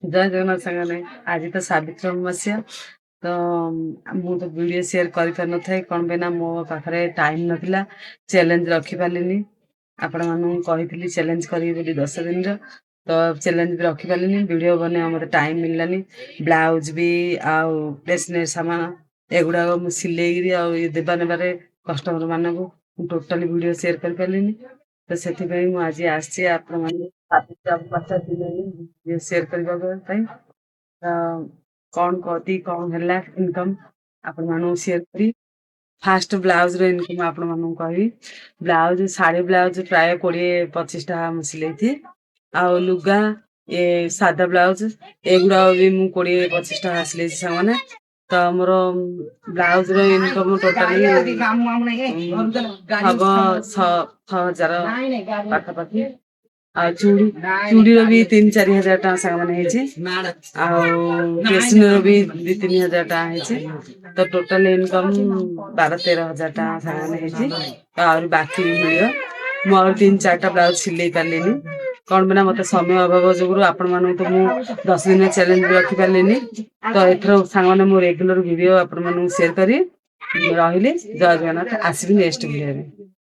जय जगन्नाथ साଙ୍ଗने आज तो सावित्री अमावास्या तो मु तो वीडियो शेयर कर पार न थाए कौन पे ना मो पाखरे टाइम नथिला चैलेंज रखी पालिनी आपण मानू कही चैलेंज करी बोली 10 दिन रो तो चैलेंज भी रखी पालिनी वीडियो बने मते टाइम मिललानी ब्लाउज भी आउ स्टेशनरी सामान एगुडा मु सिलेगिरी आ देबा नेबारे कस्टमर मानकू टोटली वीडियो शेयर कर पालिनी तो से मु आज आसी आपण माने शेयर करने कौन कहती कौन है इनकम आपण मानू शेयर करी फास्ट ब्लाउज रो इनकम आपण मानू कही ब्लाउज साड़ी ब्लाउज प्राय 20-25 टा सिलाई थी आ लुगा ये सादा ब्लाउज एगुड़ा भी मु 20-25 टा सिलाई सामने तो मोर ब्लाउज रो इनकम टोटली हम 6,000 पाखापाखि आ चूड़ी भी 3-4 हजार टाँग सांग मैंने स्टेशनरी भी 2-3 हजार टाँग तो टोटल इनकम 12-13 हजार टाँग सांग मैंने और बाकी भी मिल मु 3-4 ब्लाउज सिले पारे कौन बिना मत समय अभाव जो आपण मान तो मुझे 10 दिन चैलेंज रखी पारे तो एथर सांग मो रेगुलर वीडियो आपण मान शेयर करी रही जय जगन्नाथ आसबि नेक्स्ट वीडियो।